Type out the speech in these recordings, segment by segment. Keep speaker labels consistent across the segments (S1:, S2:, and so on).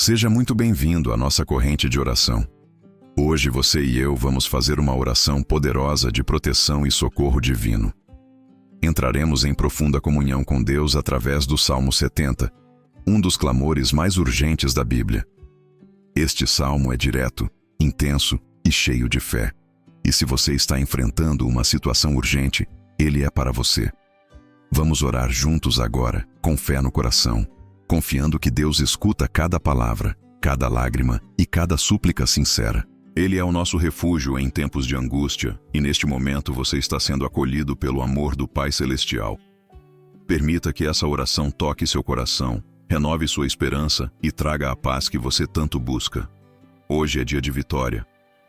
S1: Seja muito bem-vindo à nossa corrente de oração. Hoje você e eu vamos fazer uma oração poderosa de proteção e socorro divino. Entraremos em profunda comunhão com Deus através do Salmo 70, um dos clamores mais urgentes da Bíblia. Este salmo é direto, intenso e cheio de fé. E se você está enfrentando uma situação urgente, ele é para você. Vamos orar juntos agora, com fé no coração, confiando que Deus escuta cada palavra, cada lágrima e cada súplica sincera. Ele é o nosso refúgio em tempos de angústia, e neste momento você está sendo acolhido pelo amor do Pai Celestial. Permita que essa oração toque seu coração, renove sua esperança e traga a paz que você tanto busca. Hoje é dia de vitória.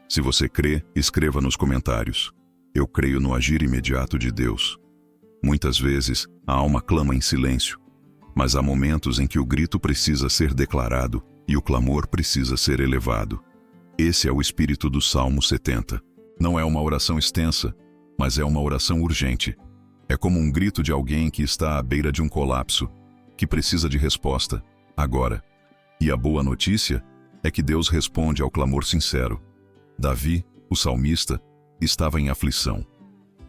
S1: Se você crê, escreva nos comentários: eu creio no agir imediato de Deus. Muitas vezes, a alma clama em silêncio, mas há momentos em que o grito precisa ser declarado e o clamor precisa ser elevado. Esse é o espírito do Salmo 70. Não é uma oração extensa, mas é uma oração urgente. É como um grito de alguém que está à beira de um colapso, que precisa de resposta, agora. E a boa notícia é que Deus responde ao clamor sincero. Davi, o salmista, estava em aflição.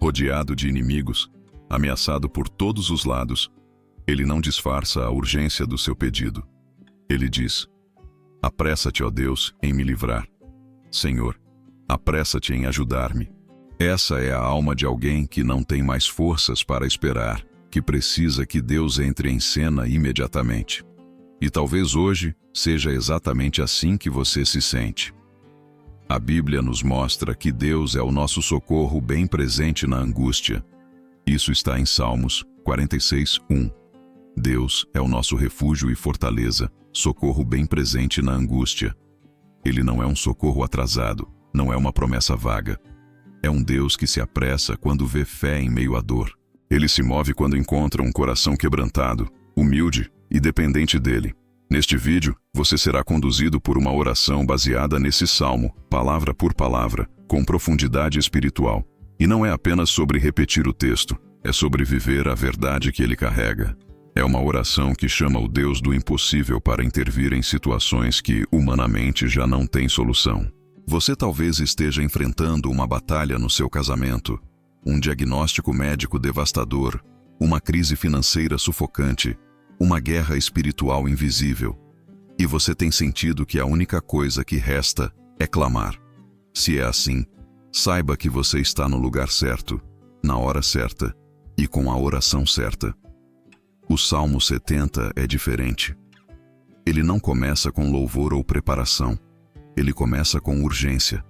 S1: Rodeado de inimigos, ameaçado por todos os lados, ele não disfarça a urgência do seu pedido. Ele diz: apressa-te, ó Deus, em me livrar. Senhor, apressa-te em ajudar-me. Essa é a alma de alguém que não tem mais forças para esperar, que precisa que Deus entre em cena imediatamente. E talvez hoje seja exatamente assim que você se sente. A Bíblia nos mostra que Deus é o nosso socorro bem presente na angústia. Isso está em Salmos 46:1. Deus é o nosso refúgio e fortaleza, socorro bem presente na angústia. Ele não é um socorro atrasado, não é uma promessa vaga. É um Deus que se apressa quando vê fé em meio à dor. Ele se move quando encontra um coração quebrantado, humilde e dependente dele. Neste vídeo, você será conduzido por uma oração baseada nesse salmo, palavra por palavra, com profundidade espiritual. E não é apenas sobre repetir o texto, é sobre viver a verdade que ele carrega. É uma oração que chama o Deus do impossível para intervir em situações que, humanamente, já não têm solução. Você talvez esteja enfrentando uma batalha no seu casamento, um diagnóstico médico devastador, uma crise financeira sufocante, uma guerra espiritual invisível. E você tem sentido que a única coisa que resta é clamar. Se é assim, saiba que você está no lugar certo, na hora certa e com a oração certa. O Salmo 70 é diferente. Ele não começa com louvor ou preparação. Ele começa com urgência.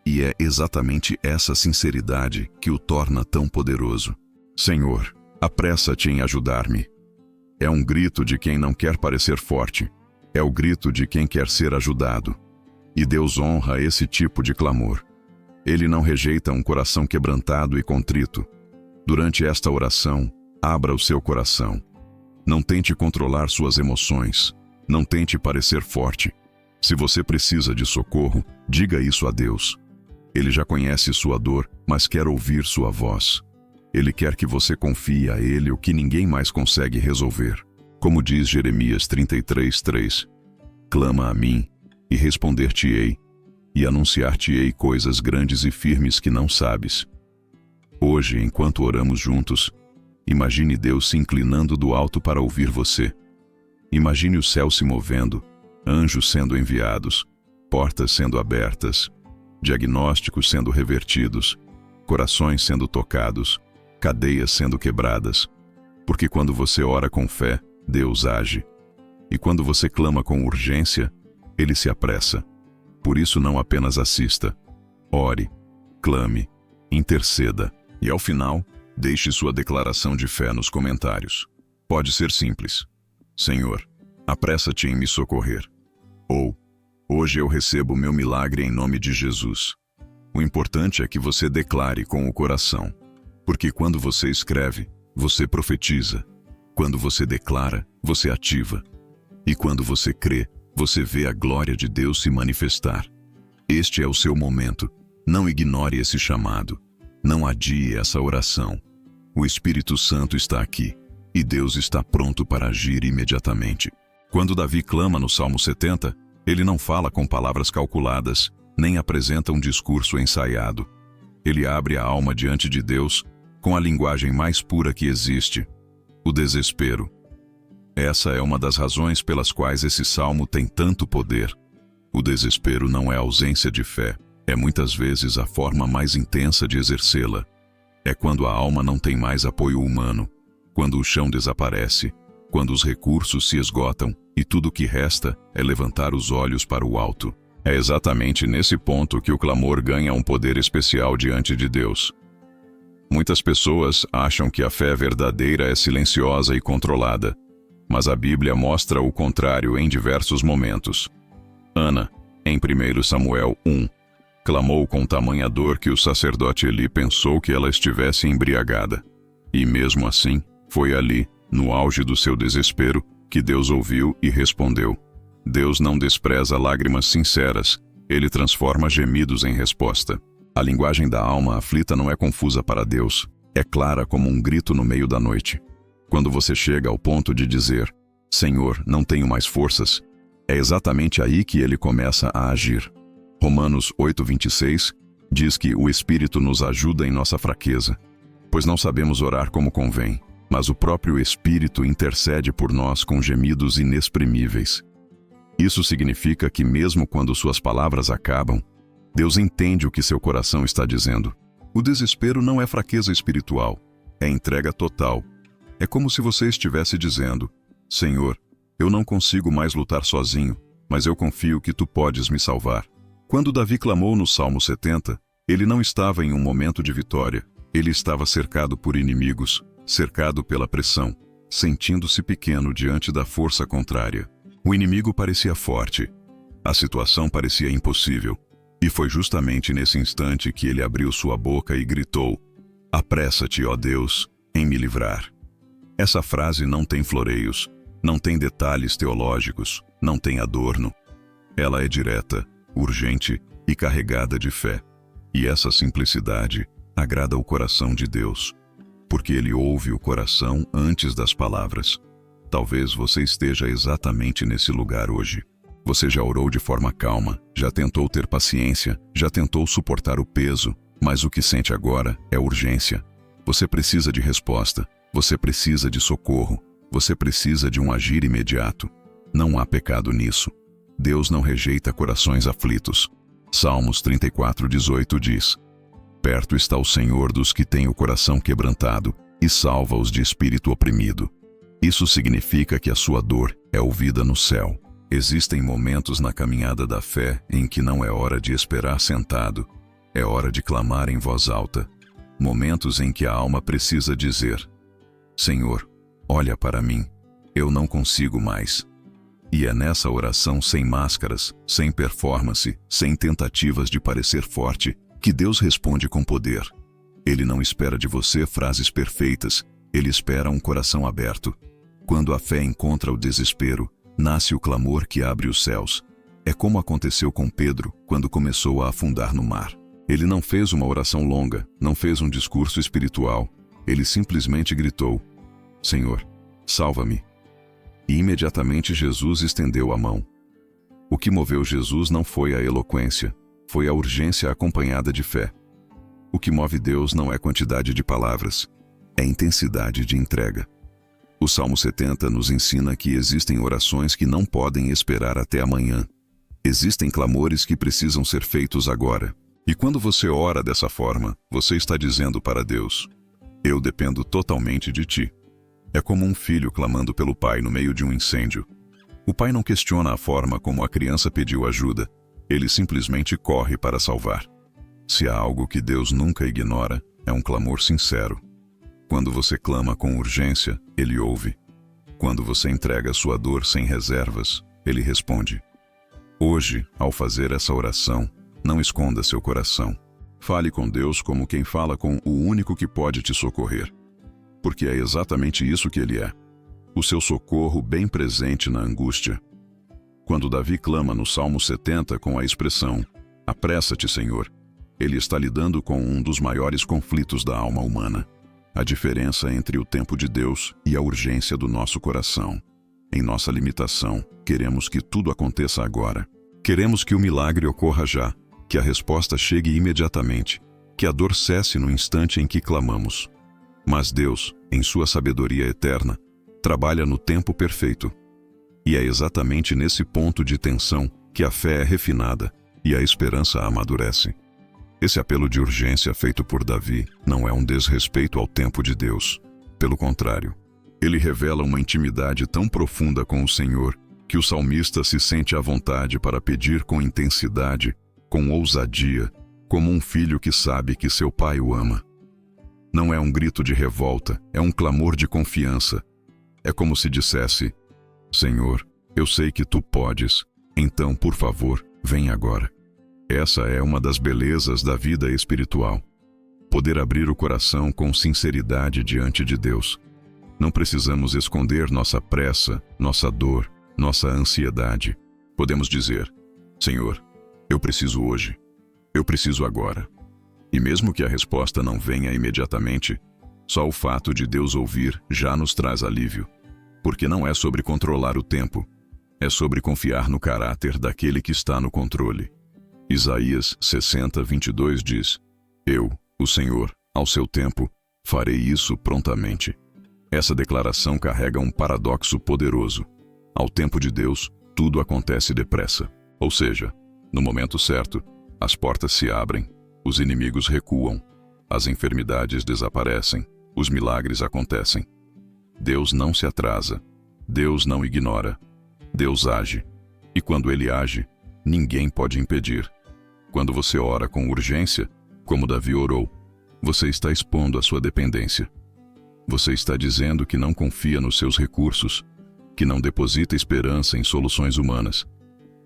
S1: E é exatamente essa sinceridade que o torna tão poderoso. Senhor, apressa-te em ajudar-me. É um grito de quem não quer parecer forte. É o grito de quem quer ser ajudado. E Deus honra esse tipo de clamor. Ele não rejeita um coração quebrantado e contrito. Durante esta oração, abra o seu coração. Não tente controlar suas emoções. Não tente parecer forte. Se você precisa de socorro, diga isso a Deus. Ele já conhece sua dor, mas quer ouvir sua voz. Ele quer que você confie a Ele o que ninguém mais consegue resolver. Como diz Jeremias 33:3, clama a mim, e responder-te-ei, e anunciar-te-ei coisas grandes e firmes que não sabes. Hoje, enquanto oramos juntos, imagine Deus se inclinando do alto para ouvir você. Imagine o céu se movendo, anjos sendo enviados, portas sendo abertas, diagnósticos sendo revertidos, corações sendo tocados, cadeias sendo quebradas. Porque quando você ora com fé, Deus age. E quando você clama com urgência, Ele se apressa. Por isso não apenas assista. Ore, clame, interceda. E ao final, deixe sua declaração de fé nos comentários. Pode ser simples. Senhor, apressa-te em me socorrer. Ou, hoje eu recebo meu milagre em nome de Jesus. O importante é que você declare com o coração. Porque quando você escreve, você profetiza. Quando você declara, você ativa. E quando você crê, você vê a glória de Deus se manifestar. Este é o seu momento. Não ignore esse chamado. Não adie essa oração. O Espírito Santo está aqui, e Deus está pronto para agir imediatamente. Quando Davi clama no Salmo 70, ele não fala com palavras calculadas, nem apresenta um discurso ensaiado. Ele abre a alma diante de Deus com a linguagem mais pura que existe: o desespero. Essa é uma das razões pelas quais esse salmo tem tanto poder. O desespero não é ausência de fé, é muitas vezes a forma mais intensa de exercê-la. É quando a alma não tem mais apoio humano, quando o chão desaparece, quando os recursos se esgotam e tudo o que resta é levantar os olhos para o alto. É exatamente nesse ponto que o clamor ganha um poder especial diante de Deus. Muitas pessoas acham que a fé verdadeira é silenciosa e controlada, mas a Bíblia mostra o contrário em diversos momentos. Ana, em 1 Samuel 1, clamou com tamanha dor que o sacerdote Eli pensou que ela estivesse embriagada. E mesmo assim, foi ali, no auge do seu desespero, que Deus ouviu e respondeu. Deus não despreza lágrimas sinceras, ele transforma gemidos em resposta. A linguagem da alma aflita não é confusa para Deus, é clara como um grito no meio da noite. Quando você chega ao ponto de dizer: Senhor, não tenho mais forças, é exatamente aí que ele começa a agir. Romanos 8:26 diz que o Espírito nos ajuda em nossa fraqueza, pois não sabemos orar como convém, mas o próprio Espírito intercede por nós com gemidos inexprimíveis. Isso significa que mesmo quando suas palavras acabam, Deus entende o que seu coração está dizendo. O desespero não é fraqueza espiritual, é entrega total. É como se você estivesse dizendo: Senhor, eu não consigo mais lutar sozinho, mas eu confio que tu podes me salvar. Quando Davi clamou no Salmo 70, ele não estava em um momento de vitória. Ele estava cercado por inimigos, cercado pela pressão, sentindo-se pequeno diante da força contrária. O inimigo parecia forte. A situação parecia impossível. E foi justamente nesse instante que ele abriu sua boca e gritou: Apressa-te, ó Deus, em me livrar. Essa frase não tem floreios, não tem detalhes teológicos, não tem adorno. Ela é direta, urgente e carregada de fé. E essa simplicidade agrada o coração de Deus, porque ele ouve o coração antes das palavras. Talvez você esteja exatamente nesse lugar hoje. Você já orou de forma calma, já tentou ter paciência, já tentou suportar o peso, mas o que sente agora é urgência. Você precisa de resposta, você precisa de socorro, você precisa de um agir imediato. Não há pecado nisso. Deus não rejeita corações aflitos. Salmos 34:18 diz: Perto está o Senhor dos que têm o coração quebrantado e salva-os de espírito oprimido. Isso significa que a sua dor é ouvida no céu. Existem momentos na caminhada da fé em que não é hora de esperar sentado, é hora de clamar em voz alta. Momentos em que a alma precisa dizer: Senhor, olha para mim, eu não consigo mais. E é nessa oração sem máscaras, sem performance, sem tentativas de parecer forte, que Deus responde com poder. Ele não espera de você frases perfeitas, ele espera um coração aberto. Quando a fé encontra o desespero, nasce o clamor que abre os céus. É como aconteceu com Pedro quando começou a afundar no mar. Ele não fez uma oração longa, não fez um discurso espiritual. Ele simplesmente gritou: Senhor, salva-me. E imediatamente Jesus estendeu a mão. O que moveu Jesus não foi a eloquência, foi a urgência acompanhada de fé. O que move Deus não é quantidade de palavras, é intensidade de entrega. O Salmo 70 nos ensina que existem orações que não podem esperar até amanhã. Existem clamores que precisam ser feitos agora. E quando você ora dessa forma, você está dizendo para Deus: Eu dependo totalmente de ti. É como um filho clamando pelo pai no meio de um incêndio. O pai não questiona a forma como a criança pediu ajuda. Ele simplesmente corre para salvar. Se há algo que Deus nunca ignora, é um clamor sincero. Quando você clama com urgência, Ele ouve. Quando você entrega sua dor sem reservas, Ele responde. Hoje, ao fazer essa oração, não esconda seu coração. Fale com Deus como quem fala com o único que pode te socorrer. Porque é exatamente isso que Ele é. O seu socorro bem presente na angústia. Quando Davi clama no Salmo 70 com a expressão: Apressa-te, Senhor, ele está lidando com um dos maiores conflitos da alma humana. A diferença entre o tempo de Deus e a urgência do nosso coração. Em nossa limitação, queremos que tudo aconteça agora. Queremos que o milagre ocorra já, que a resposta chegue imediatamente, que a dor cesse no instante em que clamamos. Mas Deus, em sua sabedoria eterna, trabalha no tempo perfeito. E é exatamente nesse ponto de tensão que a fé é refinada e a esperança amadurece. Esse apelo de urgência feito por Davi não é um desrespeito ao tempo de Deus. Pelo contrário, ele revela uma intimidade tão profunda com o Senhor que o salmista se sente à vontade para pedir com intensidade, com ousadia, como um filho que sabe que seu pai o ama. Não é um grito de revolta, é um clamor de confiança. É como se dissesse: Senhor, eu sei que tu podes, então, por favor, vem agora. Essa é uma das belezas da vida espiritual. Poder abrir o coração com sinceridade diante de Deus. Não precisamos esconder nossa pressa, nossa dor, nossa ansiedade. Podemos dizer: Senhor, eu preciso hoje. Eu preciso agora. E mesmo que a resposta não venha imediatamente, só o fato de Deus ouvir já nos traz alívio. Porque não é sobre controlar o tempo, é sobre confiar no caráter daquele que está no controle. Isaías 60:22 diz: Eu, o Senhor, ao seu tempo, farei isso prontamente. Essa declaração carrega um paradoxo poderoso. Ao tempo de Deus, tudo acontece depressa. Ou seja, no momento certo, as portas se abrem, os inimigos recuam, as enfermidades desaparecem, os milagres acontecem. Deus não se atrasa, Deus não ignora, Deus age. E quando Ele age, ninguém pode impedir. Quando você ora com urgência, como Davi orou, você está expondo a sua dependência. Você está dizendo que não confia nos seus recursos, que não deposita esperança em soluções humanas.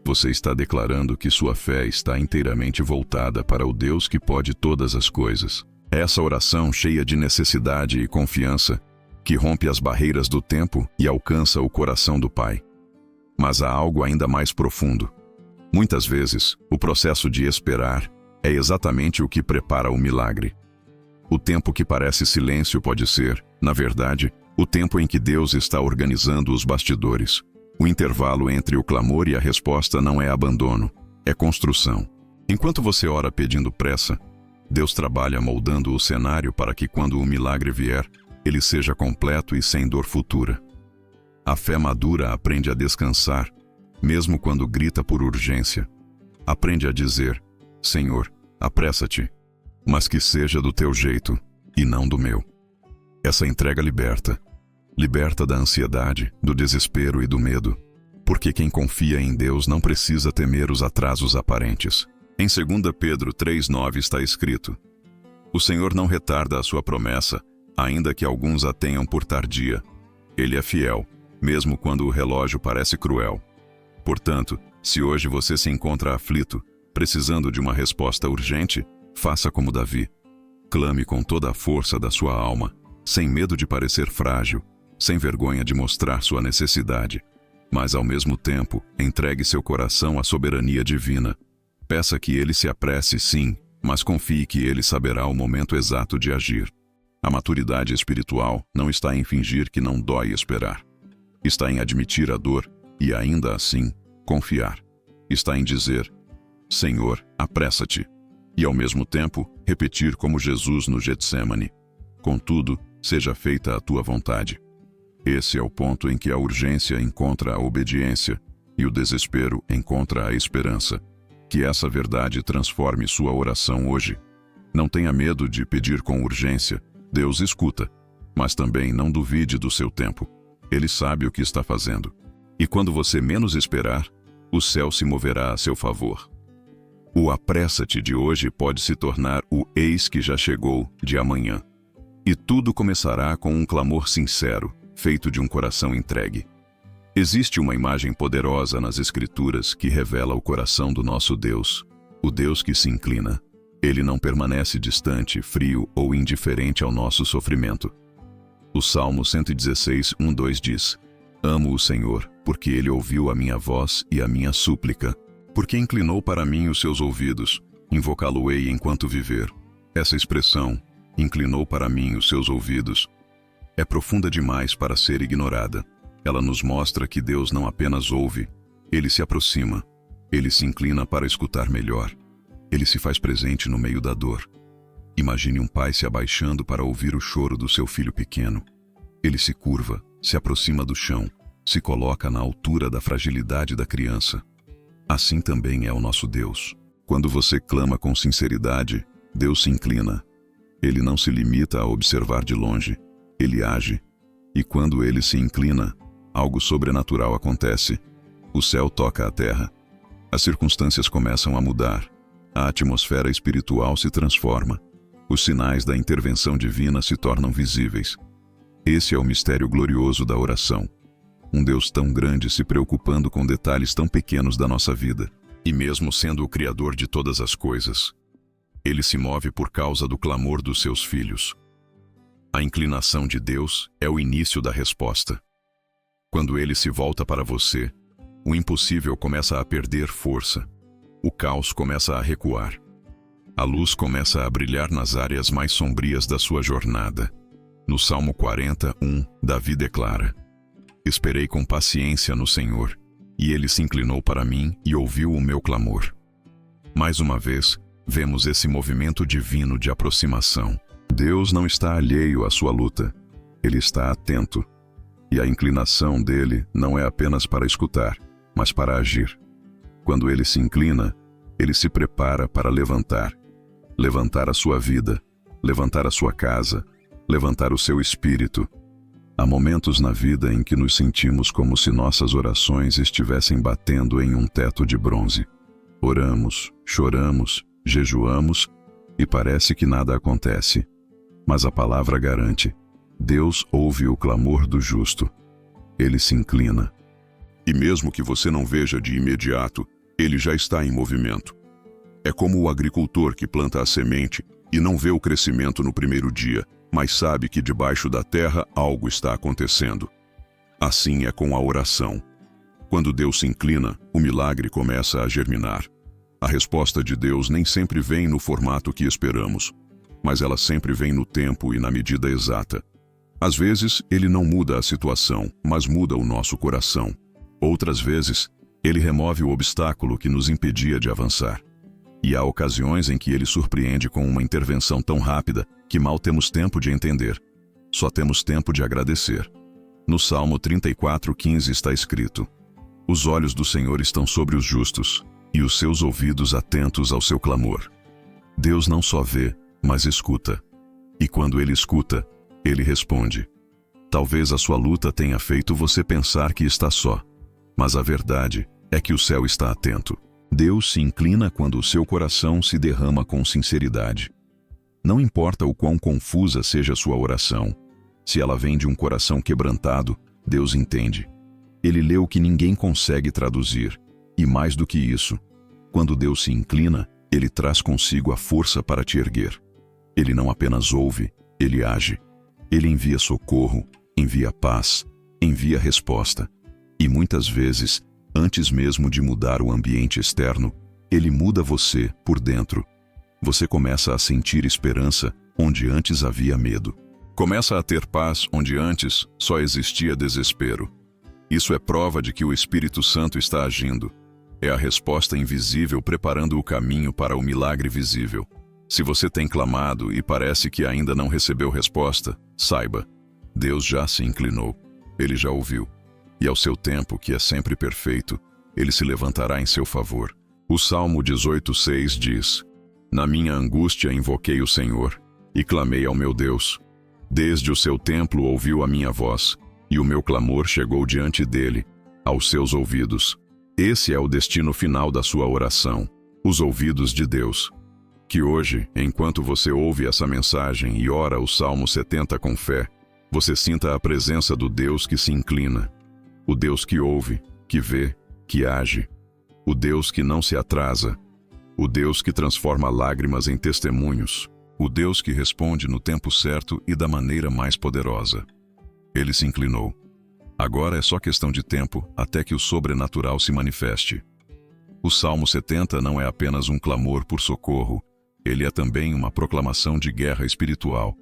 S1: Você está declarando que sua fé está inteiramente voltada para o Deus que pode todas as coisas. Essa oração cheia de necessidade e confiança, que rompe as barreiras do tempo e alcança o coração do Pai. Mas há algo ainda mais profundo. Muitas vezes, o processo de esperar é exatamente o que prepara o milagre. O tempo que parece silêncio pode ser, na verdade, o tempo em que Deus está organizando os bastidores. O intervalo entre o clamor e a resposta não é abandono, é construção. Enquanto você ora pedindo pressa, Deus trabalha moldando o cenário para que quando o milagre vier, ele seja completo e sem dor futura. A fé madura aprende a descansar, mesmo quando grita por urgência. Aprende a dizer: Senhor, apressa-te, mas que seja do teu jeito e não do meu. Essa entrega liberta. Liberta da ansiedade, do desespero e do medo. Porque quem confia em Deus não precisa temer os atrasos aparentes. Em 2 Pedro 3:9 está escrito: O Senhor não retarda a sua promessa, ainda que alguns a tenham por tardia. Ele é fiel, mesmo quando o relógio parece cruel. Portanto, se hoje você se encontra aflito, precisando de uma resposta urgente, faça como Davi. Clame com toda a força da sua alma, sem medo de parecer frágil, sem vergonha de mostrar sua necessidade, mas ao mesmo tempo, entregue seu coração à soberania divina. Peça que ele se apresse, sim, mas confie que ele saberá o momento exato de agir. A maturidade espiritual não está em fingir que não dói esperar. Está em admitir a dor e, ainda assim, confiar. Está em dizer: Senhor, apressa-te. E, ao mesmo tempo, repetir como Jesus no Getsêmani: Contudo, seja feita a tua vontade. Esse é o ponto em que a urgência encontra a obediência e o desespero encontra a esperança. Que essa verdade transforme sua oração hoje. Não tenha medo de pedir com urgência. Deus escuta, mas também não duvide do seu tempo. Ele sabe o que está fazendo. E quando você menos esperar, o céu se moverá a seu favor. O apressa-te de hoje pode se tornar o eis que já chegou de amanhã. E tudo começará com um clamor sincero, feito de um coração entregue. Existe uma imagem poderosa nas Escrituras que revela o coração do nosso Deus, o Deus que se inclina. Ele não permanece distante, frio ou indiferente ao nosso sofrimento. O Salmo 116:1-2 diz: Amo o Senhor, porque Ele ouviu a minha voz e a minha súplica, porque inclinou para mim os seus ouvidos, invocá-lo-ei enquanto viver. Essa expressão, inclinou para mim os seus ouvidos, é profunda demais para ser ignorada. Ela nos mostra que Deus não apenas ouve, Ele se aproxima, Ele se inclina para escutar melhor, Ele se faz presente no meio da dor. Imagine um pai se abaixando para ouvir o choro do seu filho pequeno. Ele se curva, se aproxima do chão, se coloca na altura da fragilidade da criança. Assim também é o nosso Deus. Quando você clama com sinceridade, Deus se inclina. Ele não se limita a observar de longe, Ele age. E quando Ele se inclina, algo sobrenatural acontece. O céu toca a terra. As circunstâncias começam a mudar. A atmosfera espiritual se transforma. Os sinais da intervenção divina se tornam visíveis. Esse é o mistério glorioso da oração. Um Deus tão grande se preocupando com detalhes tão pequenos da nossa vida. E mesmo sendo o Criador de todas as coisas, Ele se move por causa do clamor dos seus filhos. A inclinação de Deus é o início da resposta. Quando Ele se volta para você, o impossível começa a perder força. O caos começa a recuar. A luz começa a brilhar nas áreas mais sombrias da sua jornada. No Salmo 41, Davi declara: Esperei com paciência no Senhor, e Ele se inclinou para mim e ouviu o meu clamor. Mais uma vez, vemos esse movimento divino de aproximação. Deus não está alheio à sua luta. Ele está atento. E a inclinação dele não é apenas para escutar, mas para agir. Quando ele se inclina, ele se prepara para levantar. Levantar a sua vida, levantar a sua casa, levantar o seu espírito. Há momentos na vida em que nos sentimos como se nossas orações estivessem batendo em um teto de bronze. Oramos, choramos, jejuamos e parece que nada acontece. Mas a palavra garante: Deus ouve o clamor do justo. Ele se inclina. E mesmo que você não veja de imediato, ele já está em movimento. É como o agricultor que planta a semente e não vê o crescimento no primeiro dia, mas sabe que debaixo da terra algo está acontecendo. Assim é com a oração. Quando Deus se inclina, o milagre começa a germinar. A resposta de Deus nem sempre vem no formato que esperamos, mas ela sempre vem no tempo e na medida exata. Às vezes, Ele não muda a situação, mas muda o nosso coração. Outras vezes, Ele remove o obstáculo que nos impedia de avançar. E há ocasiões em que Ele surpreende com uma intervenção tão rápida que mal temos tempo de entender. Só temos tempo de agradecer. No Salmo 34:15 está escrito: Os olhos do Senhor estão sobre os justos, e os seus ouvidos atentos ao seu clamor. Deus não só vê, mas escuta. E quando Ele escuta, Ele responde. Talvez a sua luta tenha feito você pensar que está só, mas a verdade é que o céu está atento. Deus se inclina quando o seu coração se derrama com sinceridade. Não importa o quão confusa seja a sua oração, se ela vem de um coração quebrantado, Deus entende. Ele lê o que ninguém consegue traduzir, e mais do que isso, quando Deus se inclina, Ele traz consigo a força para te erguer. Ele não apenas ouve, Ele age. Ele envia socorro, envia paz, envia resposta. E muitas vezes, antes mesmo de mudar o ambiente externo, Ele muda você por dentro. Você começa a sentir esperança onde antes havia medo. Começa a ter paz onde antes só existia desespero. Isso é prova de que o Espírito Santo está agindo. É a resposta invisível preparando o caminho para o milagre visível. Se você tem clamado e parece que ainda não recebeu resposta, saiba, Deus já se inclinou. Ele já ouviu. E ao seu tempo, que é sempre perfeito, Ele se levantará em seu favor. O Salmo 18:6 diz: Na minha angústia invoquei o Senhor, e clamei ao meu Deus. Desde o seu templo ouviu a minha voz, e o meu clamor chegou diante dele, aos seus ouvidos. Esse é o destino final da sua oração, os ouvidos de Deus. Que hoje, enquanto você ouve essa mensagem e ora o Salmo 70 com fé, você sinta a presença do Deus que se inclina. O Deus que ouve, que vê, que age. O Deus que não se atrasa. O Deus que transforma lágrimas em testemunhos. O Deus que responde no tempo certo e da maneira mais poderosa. Ele se inclinou. Agora é só questão de tempo até que o sobrenatural se manifeste. O Salmo 70 não é apenas um clamor por socorro, ele é também uma proclamação de guerra espiritual.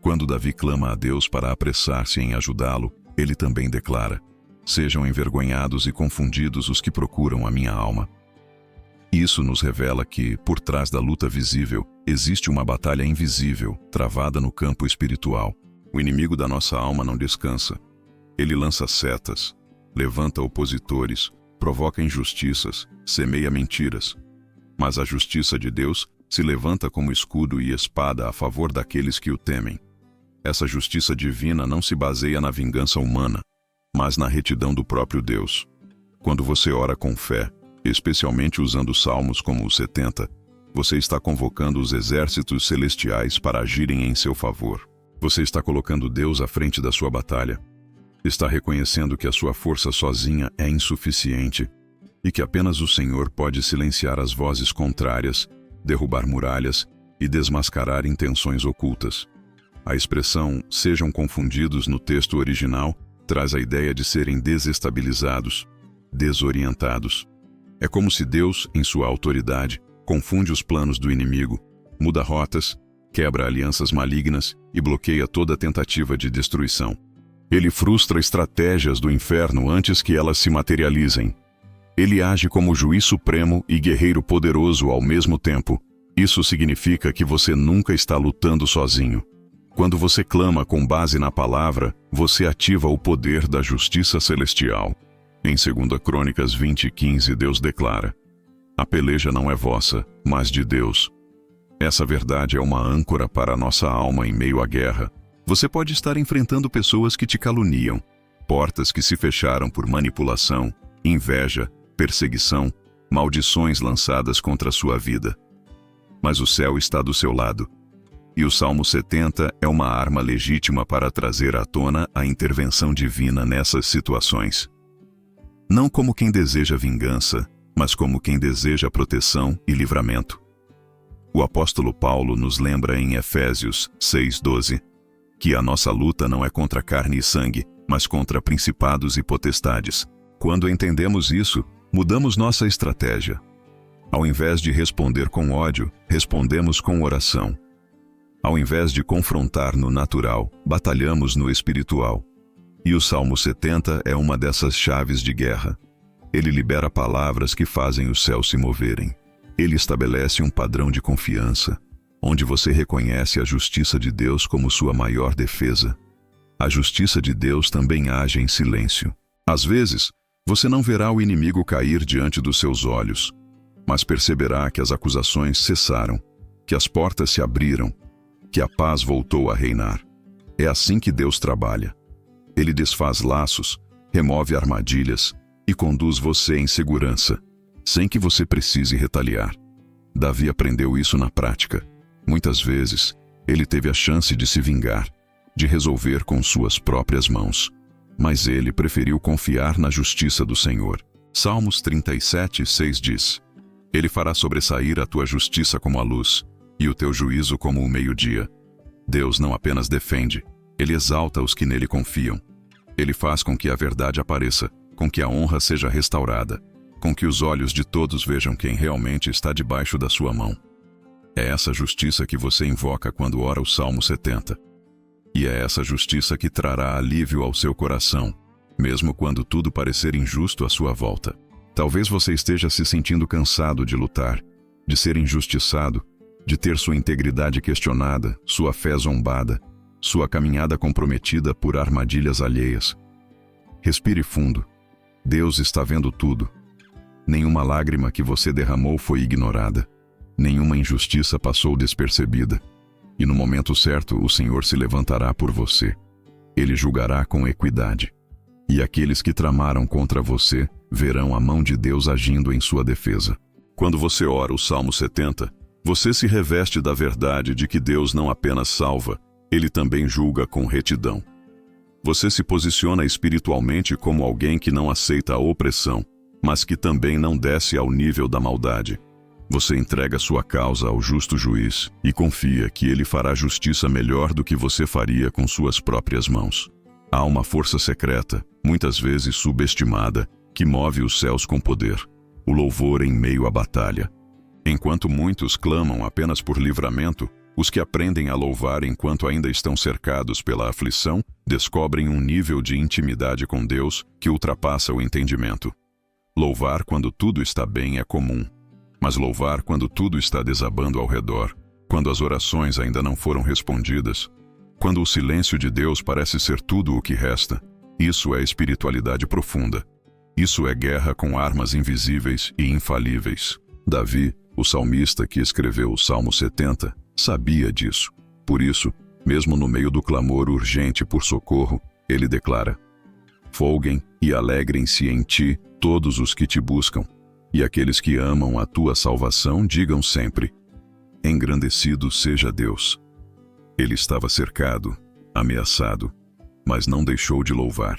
S1: Quando Davi clama a Deus para apressar-se em ajudá-lo, Ele também declara: sejam envergonhados e confundidos os que procuram a minha alma. Isso nos revela que, por trás da luta visível, existe uma batalha invisível, travada no campo espiritual. O inimigo da nossa alma não descansa. Ele lança setas, levanta opositores, provoca injustiças, semeia mentiras. Mas a justiça de Deus se levanta como escudo e espada a favor daqueles que o temem. Essa justiça divina não se baseia na vingança humana, mas na retidão do próprio Deus. Quando você ora com fé, especialmente usando salmos como o 70, você está convocando os exércitos celestiais para agirem em seu favor. Você está colocando Deus à frente da sua batalha. Está reconhecendo que a sua força sozinha é insuficiente e que apenas o Senhor pode silenciar as vozes contrárias, derrubar muralhas e desmascarar intenções ocultas. A expressão "sejam confundidos" no texto original traz a ideia de serem desestabilizados, desorientados. É como se Deus, em sua autoridade, confunde os planos do inimigo, muda rotas, quebra alianças malignas e bloqueia toda tentativa de destruição. Ele frustra estratégias do inferno antes que elas se materializem. Ele age como juiz supremo e guerreiro poderoso ao mesmo tempo. Isso significa que você nunca está lutando sozinho. Quando você clama com base na palavra, você ativa o poder da justiça celestial. Em 2 Crônicas 20:15, Deus declara: a peleja não é vossa, mas de Deus. Essa verdade é uma âncora para a nossa alma em meio à guerra. Você pode estar enfrentando pessoas que te caluniam, portas que se fecharam por manipulação, inveja, perseguição, maldições lançadas contra a sua vida. Mas o céu está do seu lado. E o Salmo 70 é uma arma legítima para trazer à tona a intervenção divina nessas situações. Não como quem deseja vingança, mas como quem deseja proteção e livramento. O apóstolo Paulo nos lembra em Efésios 6:12 que a nossa luta não é contra carne e sangue, mas contra principados e potestades. Quando entendemos isso, mudamos nossa estratégia. Ao invés de responder com ódio, respondemos com oração. Ao invés de confrontar no natural, batalhamos no espiritual. E o Salmo 70 é uma dessas chaves de guerra. Ele libera palavras que fazem os céus se moverem. Ele estabelece um padrão de confiança, onde você reconhece a justiça de Deus como sua maior defesa. A justiça de Deus também age em silêncio. Às vezes, você não verá o inimigo cair diante dos seus olhos, mas perceberá que as acusações cessaram, que as portas se abriram, que a paz voltou a reinar. É assim que Deus trabalha. Ele desfaz laços, remove armadilhas e conduz você em segurança, sem que você precise retaliar. Davi aprendeu isso na prática. Muitas vezes, ele teve a chance de se vingar, de resolver com suas próprias mãos. Mas ele preferiu confiar na justiça do Senhor. Salmos 37:6 diz: Ele fará sobressair a tua justiça como a luz, e o teu juízo como o meio-dia. Deus não apenas defende, ele exalta os que nele confiam. Ele faz com que a verdade apareça, com que a honra seja restaurada, com que os olhos de todos vejam quem realmente está debaixo da sua mão. É essa justiça que você invoca quando ora o Salmo 70. E é essa justiça que trará alívio ao seu coração, mesmo quando tudo parecer injusto à sua volta. Talvez você esteja se sentindo cansado de lutar, de ser injustiçado, de ter sua integridade questionada, sua fé zombada, sua caminhada comprometida por armadilhas alheias. Respire fundo. Deus está vendo tudo. Nenhuma lágrima que você derramou foi ignorada. Nenhuma injustiça passou despercebida. E no momento certo, o Senhor se levantará por você. Ele julgará com equidade. E aqueles que tramaram contra você verão a mão de Deus agindo em sua defesa. Quando você ora o Salmo 70, você se reveste da verdade de que Deus não apenas salva, ele também julga com retidão. Você se posiciona espiritualmente como alguém que não aceita a opressão, mas que também não desce ao nível da maldade. Você entrega sua causa ao justo juiz e confia que ele fará justiça melhor do que você faria com suas próprias mãos. Há uma força secreta, muitas vezes subestimada, que move os céus com poder: o louvor em meio à batalha. Enquanto muitos clamam apenas por livramento, os que aprendem a louvar enquanto ainda estão cercados pela aflição Descobrem um nível de intimidade com Deus que ultrapassa o entendimento. Louvar quando tudo está bem é comum, mas louvar quando tudo está desabando ao redor, quando as orações ainda não foram respondidas, quando o silêncio de Deus parece ser tudo o que resta, isso é espiritualidade profunda. Isso é guerra com armas invisíveis e infalíveis. Davi, o salmista que escreveu o Salmo 70, sabia disso. Por isso, mesmo no meio do clamor urgente por socorro, ele declara: folguem e alegrem-se em ti todos os que te buscam, e aqueles que amam a tua salvação digam sempre: engrandecido seja Deus. Ele estava cercado, ameaçado, mas não deixou de louvar.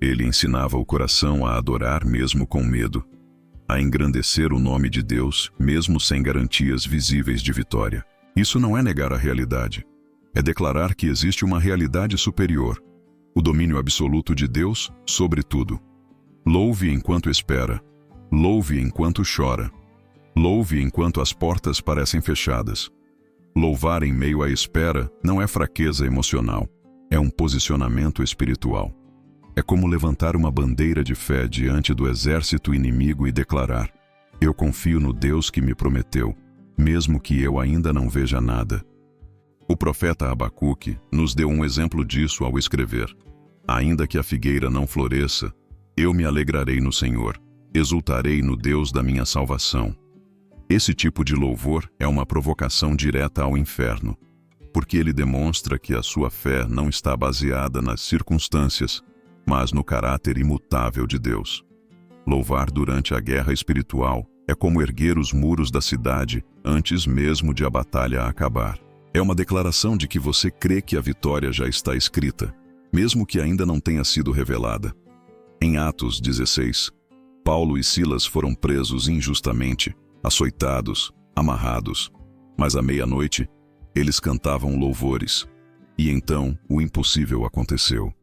S1: Ele ensinava o coração a adorar mesmo com medo, a engrandecer o nome de Deus mesmo sem garantias visíveis de vitória. Isso não é negar a realidade, é declarar que existe uma realidade superior, o domínio absoluto de Deus sobre tudo. Louve enquanto espera, louve enquanto chora, louve enquanto as portas parecem fechadas. Louvar em meio à espera não é fraqueza emocional, é um posicionamento espiritual. É como levantar uma bandeira de fé diante do exército inimigo e declarar: eu confio no Deus que me prometeu, mesmo que eu ainda não veja nada. O profeta Abacuque nos deu um exemplo disso ao escrever: ainda que a figueira não floresça, eu me alegrarei no Senhor, exultarei no Deus da minha salvação. Esse tipo de louvor é uma provocação direta ao inferno, porque ele demonstra que a sua fé não está baseada nas circunstâncias, mas no caráter imutável de Deus. Louvar durante a guerra espiritual é como erguer os muros da cidade antes mesmo de a batalha acabar. É uma declaração de que você crê que a vitória já está escrita, mesmo que ainda não tenha sido revelada. Em Atos 16, Paulo e Silas foram presos injustamente, açoitados, amarrados, mas à meia-noite eles cantavam louvores. E então o impossível aconteceu.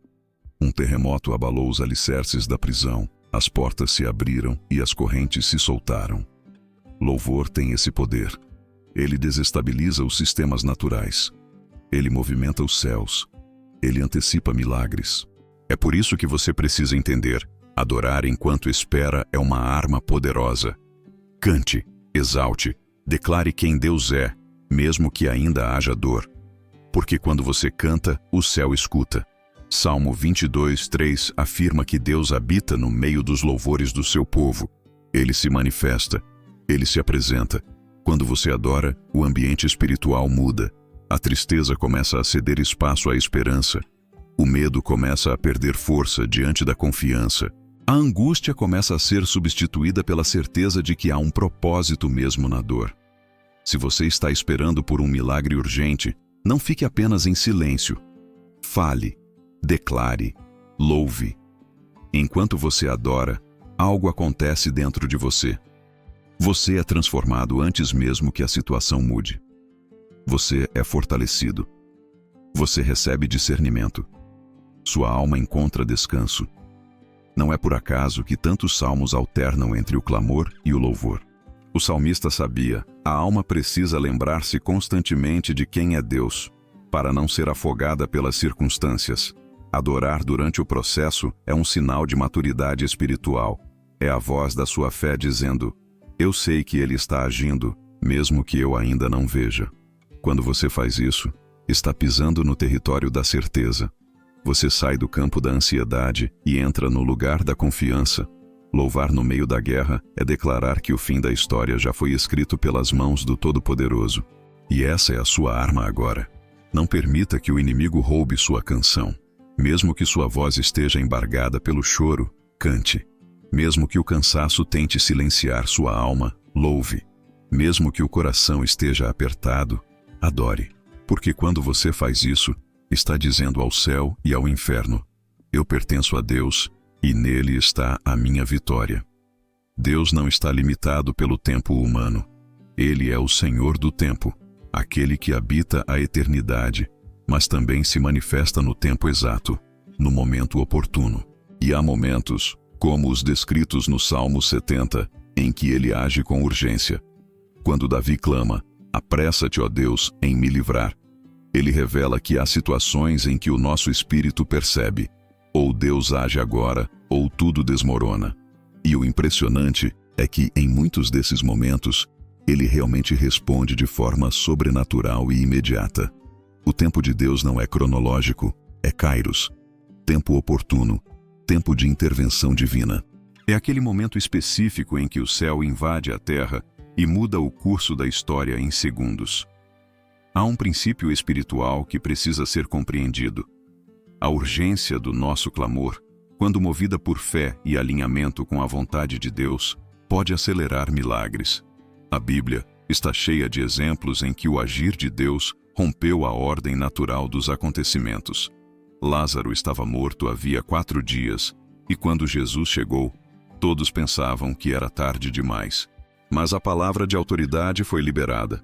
S1: Um terremoto abalou os alicerces da prisão, as portas se abriram e as correntes se soltaram. Louvor tem esse poder. Ele desestabiliza os sistemas naturais. Ele movimenta os céus. Ele antecipa milagres. É por isso que você precisa entender: adorar enquanto espera é uma arma poderosa. Cante, exalte, declare quem Deus é, mesmo que ainda haja dor. Porque quando você canta, o céu escuta. Salmo 22:3 afirma que Deus habita no meio dos louvores do seu povo. Ele se manifesta, ele se apresenta. Quando você adora, o ambiente espiritual muda. A tristeza começa a ceder espaço à esperança. O medo começa a perder força diante da confiança. A angústia começa a ser substituída pela certeza de que há um propósito mesmo na dor. Se você está esperando por um milagre urgente, não fique apenas em silêncio. Fale, declare, louve. Enquanto você adora, algo acontece dentro de você. Você é transformado antes mesmo que a situação mude. Você é fortalecido. Você recebe discernimento. Sua alma encontra descanso. Não é por acaso que tantos salmos alternam entre o clamor e o louvor. O salmista sabia: a alma precisa lembrar-se constantemente de quem é Deus, para não ser afogada pelas circunstâncias. Adorar durante o processo é um sinal de maturidade espiritual. É a voz da sua fé dizendo: eu sei que Ele está agindo, mesmo que eu ainda não veja. Quando você faz isso, está pisando no território da certeza. Você sai do campo da ansiedade e entra no lugar da confiança. Louvar no meio da guerra é declarar que o fim da história já foi escrito pelas mãos do Todo-Poderoso. E essa é a sua arma agora. Não permita que o inimigo roube sua canção. Mesmo que sua voz esteja embargada pelo choro, cante. Mesmo que o cansaço tente silenciar sua alma, louve. Mesmo que o coração esteja apertado, adore. Porque quando você faz isso, está dizendo ao céu e ao inferno: eu pertenço a Deus e nele está a minha vitória. Deus não está limitado pelo tempo humano. Ele é o Senhor do tempo, aquele que habita a eternidade, mas também se manifesta no tempo exato, no momento oportuno. E há momentos, como os descritos no Salmo 70, em que ele age com urgência. Quando Davi clama: apressa-te, ó Deus, em me livrar. Ele revela que há situações em que o nosso espírito percebe: ou Deus age agora, ou tudo desmorona. E o impressionante é que, em muitos desses momentos, ele realmente responde de forma sobrenatural e imediata. O tempo de Deus não é cronológico, é kairos, tempo oportuno, tempo de intervenção divina. É aquele momento específico em que o céu invade a terra e muda o curso da história em segundos. Há um princípio espiritual que precisa ser compreendido. A urgência do nosso clamor, quando movida por fé e alinhamento com a vontade de Deus, pode acelerar milagres. A Bíblia está cheia de exemplos em que o agir de Deus rompeu a ordem natural dos acontecimentos. Lázaro estava morto havia 4 dias, e quando Jesus chegou, todos pensavam que era tarde demais. Mas a palavra de autoridade foi liberada.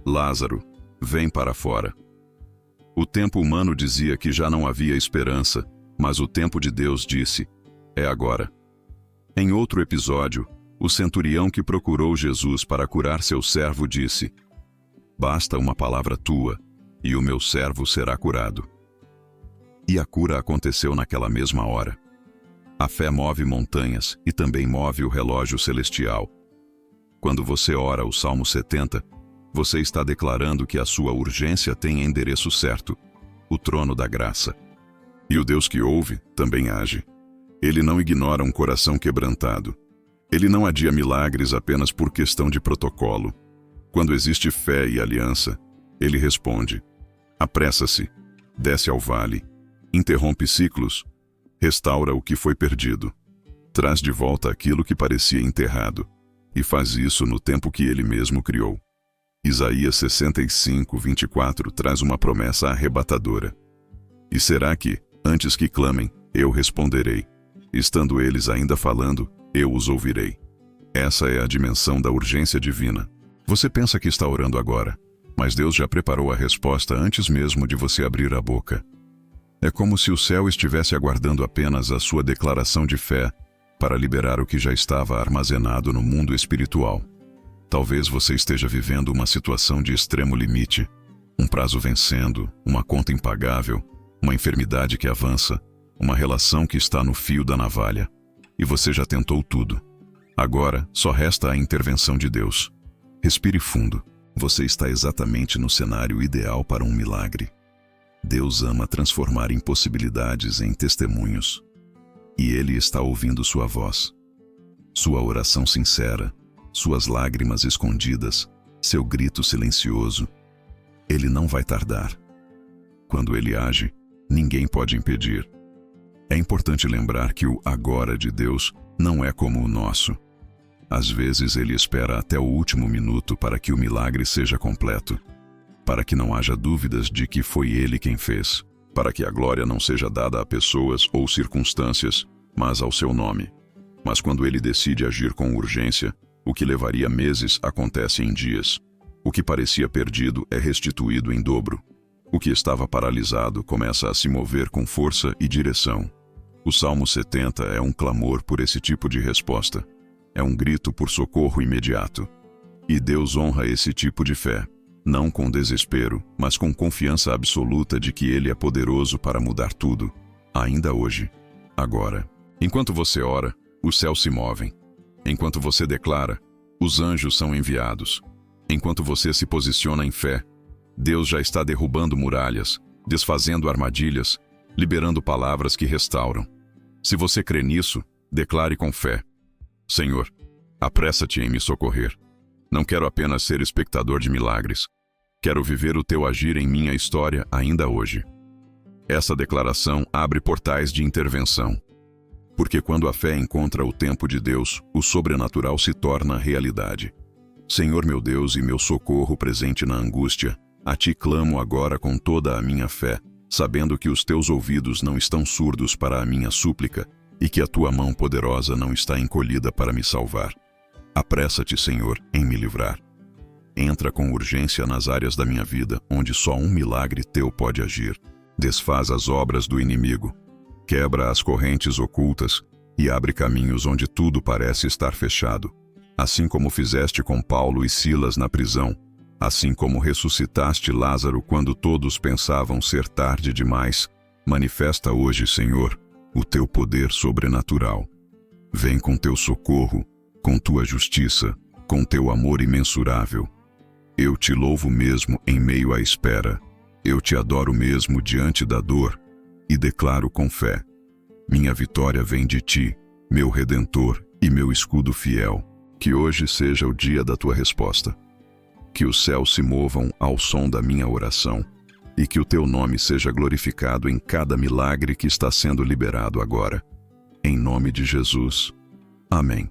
S1: Lázaro, vem para fora. O tempo humano dizia que já não havia esperança, mas o tempo de Deus disse: é agora. Em outro episódio, o centurião que procurou Jesus para curar seu servo disse: basta uma palavra tua, e o meu servo será curado. E a cura aconteceu naquela mesma hora. A fé move montanhas e também move o relógio celestial. Quando você ora o Salmo 70, você está declarando que a sua urgência tem endereço certo, o trono da graça. E o Deus que ouve também age. Ele não ignora um coração quebrantado. Ele não adia milagres apenas por questão de protocolo. Quando existe fé e aliança, ele responde: apressa-se, desce ao vale, interrompe ciclos, restaura o que foi perdido, traz de volta aquilo que parecia enterrado, e faz isso no tempo que ele mesmo criou. Isaías 65, 24 traz uma promessa arrebatadora. E será que, antes que clamem, eu responderei? Estando eles ainda falando, eu os ouvirei. Essa é a dimensão da urgência divina. Você pensa que está orando agora, mas Deus já preparou a resposta antes mesmo de você abrir a boca. É como se o céu estivesse aguardando apenas a sua declaração de fé para liberar o que já estava armazenado no mundo espiritual. Talvez você esteja vivendo uma situação de extremo limite, um prazo vencendo, uma conta impagável, uma enfermidade que avança, uma relação que está no fio da navalha, e você já tentou tudo. Agora, só resta a intervenção de Deus. Respire fundo. Você está exatamente no cenário ideal para um milagre. Deus ama transformar impossibilidades em testemunhos. E Ele está ouvindo sua voz, sua oração sincera, suas lágrimas escondidas, seu grito silencioso. Ele não vai tardar. Quando Ele age, ninguém pode impedir. É importante lembrar que o agora de Deus não é como o nosso. Às vezes Ele espera até o último minuto para que o milagre seja completo, para que não haja dúvidas de que foi Ele quem fez, para que a glória não seja dada a pessoas ou circunstâncias, mas ao seu nome. Mas quando Ele decide agir com urgência, o que levaria meses acontece em dias. O que parecia perdido é restituído em dobro. O que estava paralisado começa a se mover com força e direção. O Salmo 70 é um clamor por esse tipo de resposta. É um grito por socorro imediato. E Deus honra esse tipo de fé, não com desespero, mas com confiança absoluta de que Ele é poderoso para mudar tudo, ainda hoje, agora. Enquanto você ora, os céus se movem. Enquanto você declara, os anjos são enviados. Enquanto você se posiciona em fé, Deus já está derrubando muralhas, desfazendo armadilhas, liberando palavras que restauram. Se você crê nisso, declare com fé: Senhor, apressa-te em me socorrer. Não quero apenas ser espectador de milagres. Quero viver o teu agir em minha história ainda hoje. Essa declaração abre portais de intervenção. Porque quando a fé encontra o tempo de Deus, o sobrenatural se torna realidade. Senhor meu Deus e meu socorro presente na angústia, a ti clamo agora com toda a minha fé, sabendo que os teus ouvidos não estão surdos para a minha súplica e que a tua mão poderosa não está encolhida para me salvar. Apressa-te, Senhor, em me livrar. Entra com urgência nas áreas da minha vida onde só um milagre teu pode agir. Desfaz as obras do inimigo. Quebra as correntes ocultas e abre caminhos onde tudo parece estar fechado. Assim como fizeste com Paulo e Silas na prisão, Assim como ressuscitaste Lázaro quando todos pensavam ser tarde demais, manifesta hoje, Senhor, o teu poder sobrenatural. Vem com teu socorro, com tua justiça, com teu amor imensurável. Eu te louvo mesmo em meio à espera. Eu te adoro mesmo diante da dor e declaro com fé: minha vitória vem de ti, meu Redentor e meu escudo fiel. Que hoje seja o dia da tua resposta. Que os céus se movam ao som da minha oração e que o teu nome seja glorificado em cada milagre que está sendo liberado agora. Em nome de Jesus. Amém.